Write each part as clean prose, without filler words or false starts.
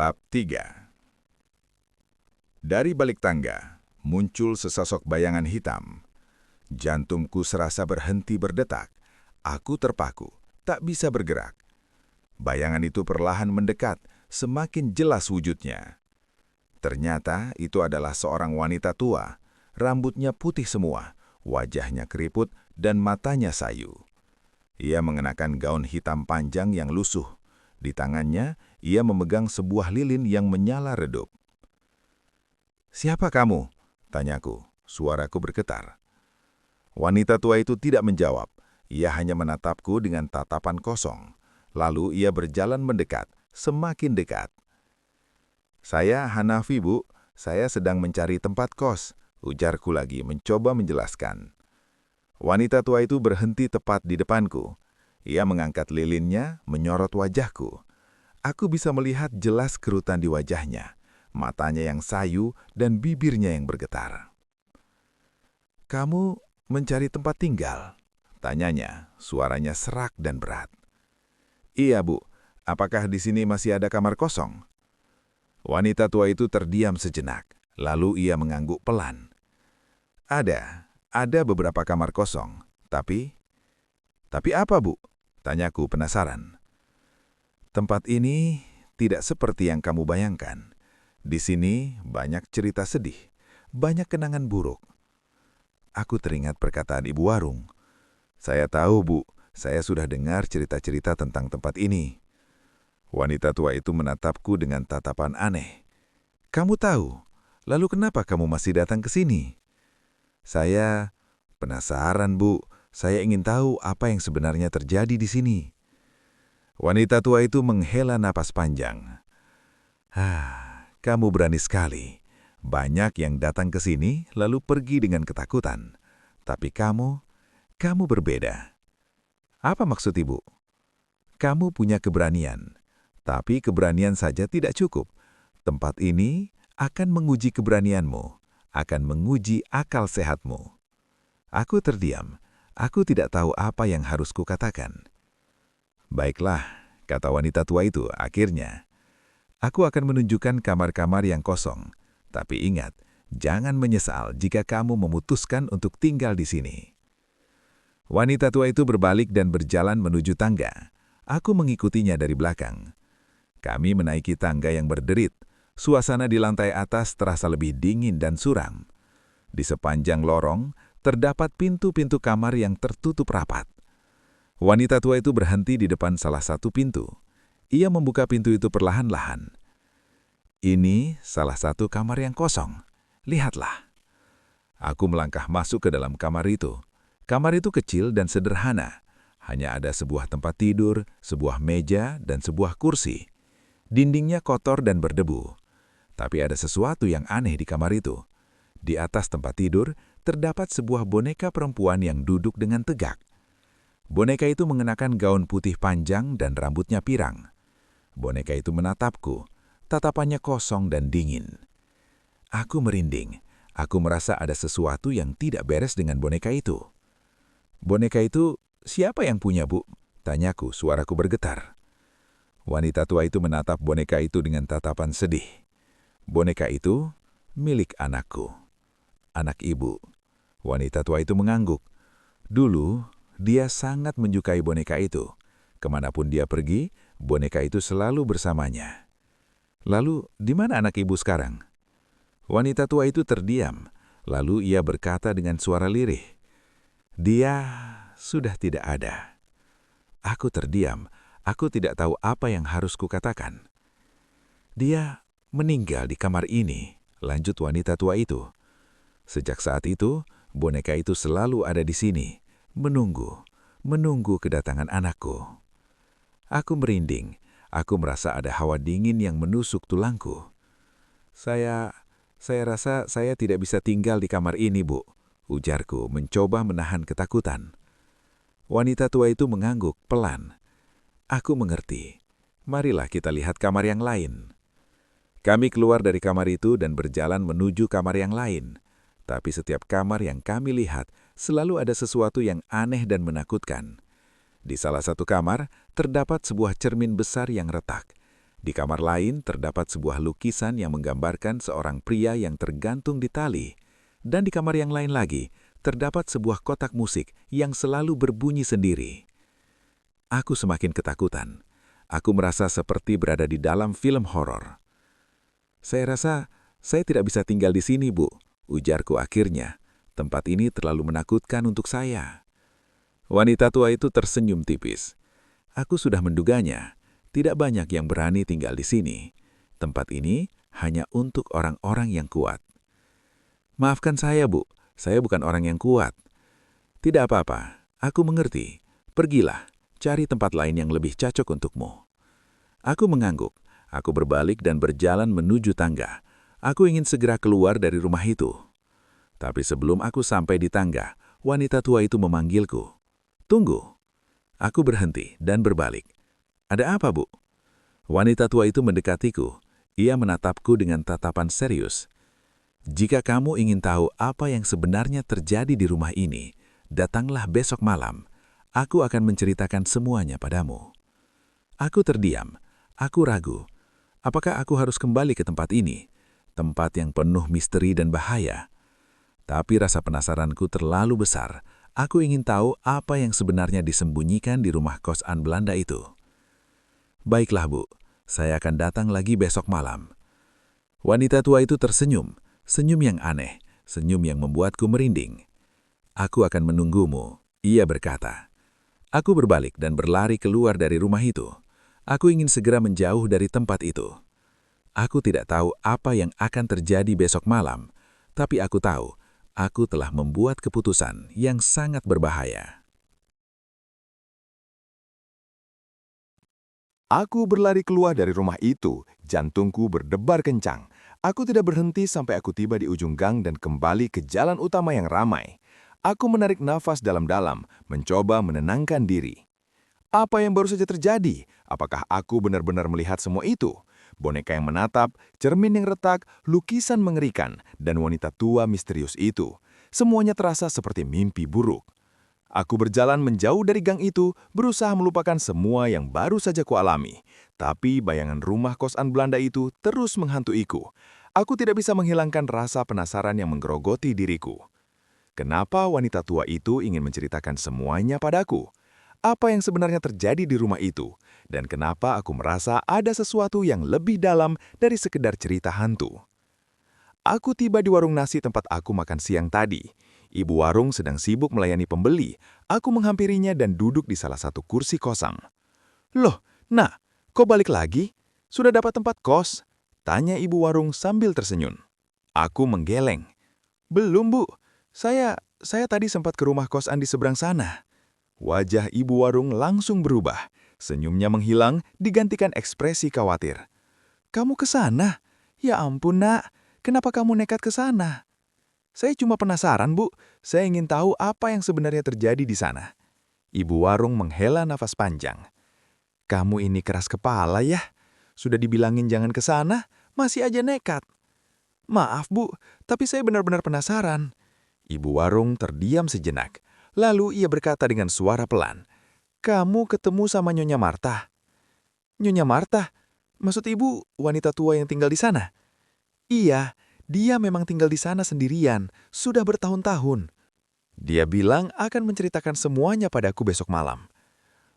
Bab 3. Dari balik tangga, muncul sesosok bayangan hitam. Jantungku serasa berhenti berdetak. Aku terpaku, tak bisa bergerak. Bayangan itu perlahan mendekat, semakin jelas wujudnya. Ternyata itu adalah seorang wanita tua. Rambutnya putih semua, wajahnya keriput, dan matanya sayu. Ia mengenakan gaun hitam panjang yang lusuh. Di tangannya, ia memegang sebuah lilin yang menyala redup. "Siapa kamu?" tanyaku. Suaraku bergetar. Wanita tua itu tidak menjawab. Ia hanya menatapku dengan tatapan kosong. Lalu ia berjalan mendekat, semakin dekat. "Saya Hanafi, Bu. Saya sedang mencari tempat kos," ujarku lagi mencoba menjelaskan. Wanita tua itu berhenti tepat di depanku. Ia mengangkat lilinnya, menyorot wajahku. Aku bisa melihat jelas kerutan di wajahnya, matanya yang sayu dan bibirnya yang bergetar. "Kamu mencari tempat tinggal?" tanyanya, suaranya serak dan berat. "Iya, Bu. Apakah di sini masih ada kamar kosong?" Wanita tua itu terdiam sejenak, lalu ia mengangguk pelan. Ada beberapa kamar kosong, tapi apa, Bu?" tanyaku penasaran. "Tempat ini tidak seperti yang kamu bayangkan. Di sini banyak cerita sedih, banyak kenangan buruk." Aku teringat perkataan ibu warung. "Saya tahu, Bu. Saya sudah dengar cerita-cerita tentang tempat ini." Wanita tua itu menatapku dengan tatapan aneh. "Kamu tahu? Lalu kenapa kamu masih datang ke sini?" "Saya penasaran, Bu. Saya ingin tahu apa yang sebenarnya terjadi di sini." Wanita tua itu menghela napas panjang. "Kamu berani sekali. Banyak yang datang ke sini lalu pergi dengan ketakutan. Tapi kamu berbeda." "Apa maksud Ibu?" "Kamu punya keberanian. Tapi keberanian saja tidak cukup. Tempat ini akan menguji keberanianmu, akan menguji akal sehatmu." Aku terdiam. Aku tidak tahu apa yang harus kukatakan. "Baiklah," kata wanita tua itu akhirnya. "Aku akan menunjukkan kamar-kamar yang kosong. Tapi ingat, jangan menyesal jika kamu memutuskan untuk tinggal di sini." Wanita tua itu berbalik dan berjalan menuju tangga. Aku mengikutinya dari belakang. Kami menaiki tangga yang berderit. Suasana di lantai atas terasa lebih dingin dan suram. Di sepanjang lorong, terdapat pintu-pintu kamar yang tertutup rapat. Wanita tua itu berhenti di depan salah satu pintu. Ia membuka pintu itu perlahan-lahan. "Ini salah satu kamar yang kosong. Lihatlah." Aku melangkah masuk ke dalam kamar itu. Kamar itu kecil dan sederhana. Hanya ada sebuah tempat tidur, sebuah meja, dan sebuah kursi. Dindingnya kotor dan berdebu. Tapi ada sesuatu yang aneh di kamar itu. Di atas tempat tidur, terdapat sebuah boneka perempuan yang duduk dengan tegak. Boneka itu mengenakan gaun putih panjang dan rambutnya pirang. Boneka itu menatapku, tatapannya kosong dan dingin. Aku merinding. Aku merasa ada sesuatu yang tidak beres dengan boneka itu. "Boneka itu siapa yang punya, Bu?" tanyaku, suaraku bergetar. Wanita tua itu menatap boneka itu dengan tatapan sedih. "Boneka itu milik anakku, anak Ibu." Wanita tua itu mengangguk. "Dulu, dia sangat menyukai boneka itu. Kemanapun dia pergi, boneka itu selalu bersamanya." "Lalu, di mana anak Ibu sekarang?" Wanita tua itu terdiam. Lalu ia berkata dengan suara lirih, "Dia sudah tidak ada." Aku terdiam. Aku tidak tahu apa yang harus kukatakan. "Dia meninggal di kamar ini," lanjut wanita tua itu. "Sejak saat itu, boneka itu selalu ada di sini, menunggu kedatangan anakku." Aku merinding. Aku merasa ada hawa dingin yang menusuk tulangku. Saya rasa saya tidak bisa tinggal di kamar ini, Bu," ujarku mencoba menahan ketakutan. Wanita tua itu mengangguk pelan. "Aku mengerti. Marilah kita lihat kamar yang lain." Kami keluar dari kamar itu dan berjalan menuju kamar yang lain. Tapi setiap kamar yang kami lihat selalu ada sesuatu yang aneh dan menakutkan. Di salah satu kamar terdapat sebuah cermin besar yang retak. Di kamar lain terdapat sebuah lukisan yang menggambarkan seorang pria yang tergantung di tali. Dan di kamar yang lain lagi, terdapat sebuah kotak musik yang selalu berbunyi sendiri. Aku semakin ketakutan. Aku merasa seperti berada di dalam film horor. "Saya rasa saya tidak bisa tinggal di sini, Bu," ujarku akhirnya. "Tempat ini terlalu menakutkan untuk saya." Wanita tua itu tersenyum tipis. "Aku sudah menduganya. Tidak banyak yang berani tinggal di sini. Tempat ini hanya untuk orang-orang yang kuat." "Maafkan saya, Bu. Saya bukan orang yang kuat." "Tidak apa-apa. Aku mengerti. Pergilah, cari tempat lain yang lebih cocok untukmu." Aku mengangguk. Aku berbalik dan berjalan menuju tangga. Aku ingin segera keluar dari rumah itu. Tapi sebelum aku sampai di tangga, wanita tua itu memanggilku. "Tunggu." Aku berhenti dan berbalik. "Ada apa, Bu?" Wanita tua itu mendekatiku. Ia menatapku dengan tatapan serius. "Jika kamu ingin tahu apa yang sebenarnya terjadi di rumah ini, datanglah besok malam. Aku akan menceritakan semuanya padamu." Aku terdiam. Aku ragu. Apakah aku harus kembali ke tempat ini? Tempat yang penuh misteri dan bahaya. Tapi rasa penasaranku terlalu besar. Aku ingin tahu apa yang sebenarnya disembunyikan di rumah kosan Belanda itu. "Baiklah, Bu. Saya akan datang lagi besok malam." Wanita tua itu tersenyum. Senyum yang aneh. Senyum yang membuatku merinding. "Aku akan menunggumu," ia berkata. Aku berbalik dan berlari keluar dari rumah itu. Aku ingin segera menjauh dari tempat itu. Aku tidak tahu apa yang akan terjadi besok malam, tapi aku tahu aku telah membuat keputusan yang sangat berbahaya. Aku berlari keluar dari rumah itu, jantungku berdebar kencang. Aku tidak berhenti sampai aku tiba di ujung gang dan kembali ke jalan utama yang ramai. Aku menarik nafas dalam-dalam, mencoba menenangkan diri. Apa yang baru saja terjadi? Apakah aku benar-benar melihat semua itu? Boneka yang menatap, cermin yang retak, lukisan mengerikan, dan wanita tua misterius itu. Semuanya terasa seperti mimpi buruk. Aku berjalan menjauh dari gang itu, berusaha melupakan semua yang baru saja kualami. Tapi bayangan rumah kosan Belanda itu terus menghantuiku. Aku tidak bisa menghilangkan rasa penasaran yang menggerogoti diriku. Kenapa wanita tua itu ingin menceritakan semuanya padaku? Apa yang sebenarnya terjadi di rumah itu? Dan kenapa aku merasa ada sesuatu yang lebih dalam dari sekedar cerita hantu? Aku tiba di warung nasi tempat aku makan siang tadi. Ibu warung sedang sibuk melayani pembeli. Aku menghampirinya dan duduk di salah satu kursi kosong. "Loh, Nak, kok balik lagi? Sudah dapat tempat kos?" Tanya ibu warung sambil tersenyum. Aku menggeleng. "Belum, Bu. Saya tadi sempat ke rumah kosan di seberang sana." Wajah ibu warung langsung berubah. Senyumnya menghilang, digantikan ekspresi khawatir. "Kamu ke sana? Ya ampun, Nak. Kenapa kamu nekat ke sana?" "Saya cuma penasaran, Bu. Saya ingin tahu apa yang sebenarnya terjadi di sana." Ibu warung menghela nafas panjang. "Kamu ini keras kepala ya. Sudah dibilangin jangan ke sana, masih aja nekat." "Maaf, Bu, tapi saya benar-benar penasaran." Ibu warung terdiam sejenak. Lalu ia berkata dengan suara pelan, "Kamu ketemu sama Nyonya Marta?" "Nyonya Marta? Maksud ibu wanita tua yang tinggal di sana?" "Iya, dia memang tinggal di sana sendirian, sudah bertahun-tahun. Dia bilang akan menceritakan semuanya padaku besok malam."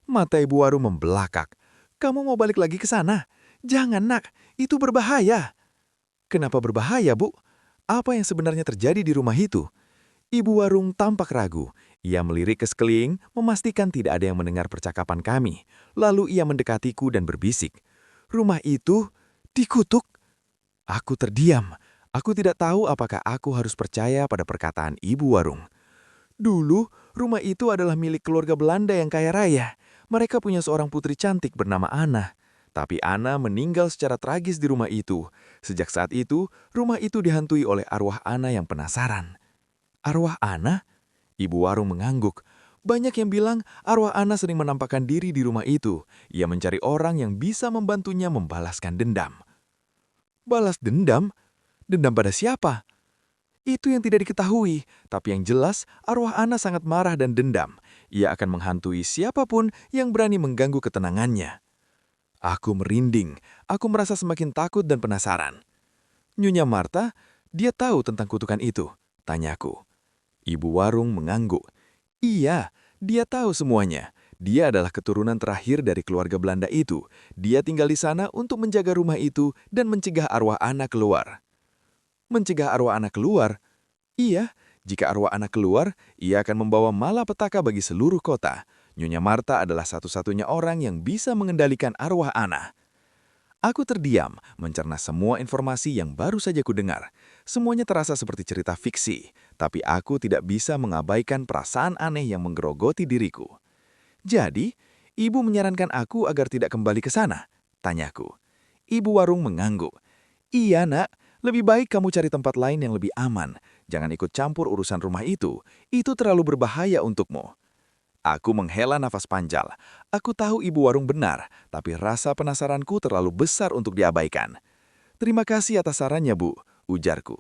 Mata ibu warung membelakak. "Kamu mau balik lagi ke sana? Jangan, Nak, itu berbahaya." "Kenapa berbahaya, Bu? Apa yang sebenarnya terjadi di rumah itu?" Ibu warung tampak ragu. Ia melirik ke sekeliling, memastikan tidak ada yang mendengar percakapan kami. Lalu ia mendekatiku dan berbisik, "Rumah itu dikutuk." Aku terdiam. Aku tidak tahu apakah aku harus percaya pada perkataan ibu warung. "Dulu, rumah itu adalah milik keluarga Belanda yang kaya raya. Mereka punya seorang putri cantik bernama Anna. Tapi Anna meninggal secara tragis di rumah itu. Sejak saat itu, rumah itu dihantui oleh arwah Anna yang penasaran." "Arwah Ana?" Ibu warung mengangguk. "Banyak yang bilang arwah Ana sering menampakkan diri di rumah itu. Ia mencari orang yang bisa membantunya membalaskan dendam." "Balas dendam? Dendam pada siapa?" "Itu yang tidak diketahui, tapi yang jelas arwah Ana sangat marah dan dendam. Ia akan menghantui siapapun yang berani mengganggu ketenangannya." Aku merinding, aku merasa semakin takut dan penasaran. Nyonya Marta, dia tahu tentang kutukan itu, tanyaku. Ibu warung mengangguk. Iya, dia tahu semuanya. Dia adalah keturunan terakhir dari keluarga Belanda itu. Dia tinggal di sana untuk menjaga rumah itu dan mencegah arwah anak keluar. Mencegah arwah anak keluar? Iya, jika arwah anak keluar, ia akan membawa malapetaka bagi seluruh kota. Nyonya Marta adalah satu-satunya orang yang bisa mengendalikan arwah anak. Aku terdiam, mencerna semua informasi yang baru saja kudengar. Semuanya terasa seperti cerita fiksi, tapi aku tidak bisa mengabaikan perasaan aneh yang menggerogoti diriku. Jadi, ibu menyarankan aku agar tidak kembali ke sana? Tanyaku. Ibu warung mengangguk. Iya, nak. Lebih baik kamu cari tempat lain yang lebih aman. Jangan ikut campur urusan rumah itu. Itu terlalu berbahaya untukmu. Aku menghela nafas panjang. Aku tahu ibu warung benar, tapi rasa penasaranku terlalu besar untuk diabaikan. Terima kasih atas sarannya, Bu, ujarku.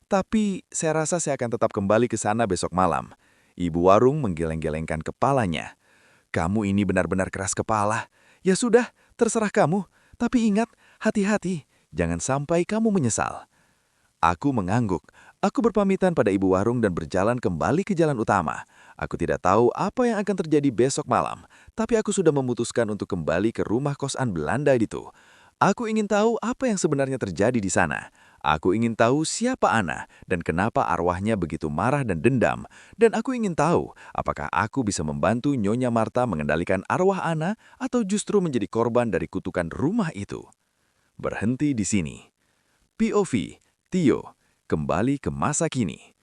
Tapi saya rasa saya akan tetap kembali ke sana besok malam. Ibu warung menggeleng-gelengkan kepalanya. Kamu ini benar-benar keras kepala. Ya sudah, terserah kamu. Tapi ingat, hati-hati. Jangan sampai kamu menyesal. Aku mengangguk. Aku berpamitan pada ibu warung dan berjalan kembali ke jalan utama. Aku tidak tahu apa yang akan terjadi besok malam, tapi aku sudah memutuskan untuk kembali ke rumah kosan Belanda itu. Aku ingin tahu apa yang sebenarnya terjadi di sana. Aku ingin tahu siapa Ana dan kenapa arwahnya begitu marah dan dendam. Dan aku ingin tahu apakah aku bisa membantu Nyonya Marta mengendalikan arwah Ana atau justru menjadi korban dari kutukan rumah itu. Berhenti di sini. POV, Tio, kembali ke masa kini.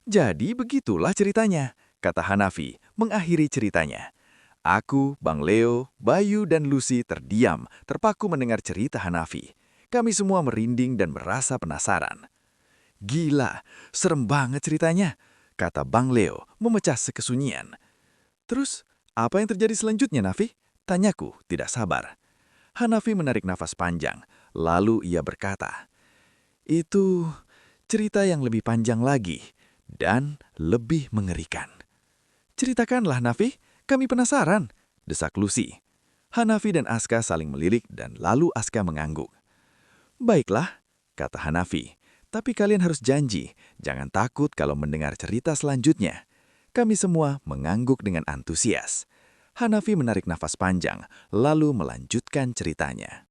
Jadi begitulah ceritanya, kata Hanafi, mengakhiri ceritanya. Aku, Bang Leo, Bayu, dan Lucy terdiam, terpaku mendengar cerita Hanafi. Kami semua merinding dan merasa penasaran. Gila, serem banget ceritanya, kata Bang Leo, memecah kesunyian. Terus, apa yang terjadi selanjutnya, Nafi? Tanyaku, tidak sabar. Hanafi menarik nafas panjang, lalu ia berkata, itu cerita yang lebih panjang lagi dan lebih mengerikan. Ceritakanlah, Nafi, kami penasaran, desak Lucy. Hanafi dan Aska saling melirik dan lalu Aska mengangguk. Baiklah, kata Hanafi, tapi kalian harus janji, jangan takut kalau mendengar cerita selanjutnya. Kami semua mengangguk dengan antusias. Hanafi menarik nafas panjang, lalu melanjutkan ceritanya.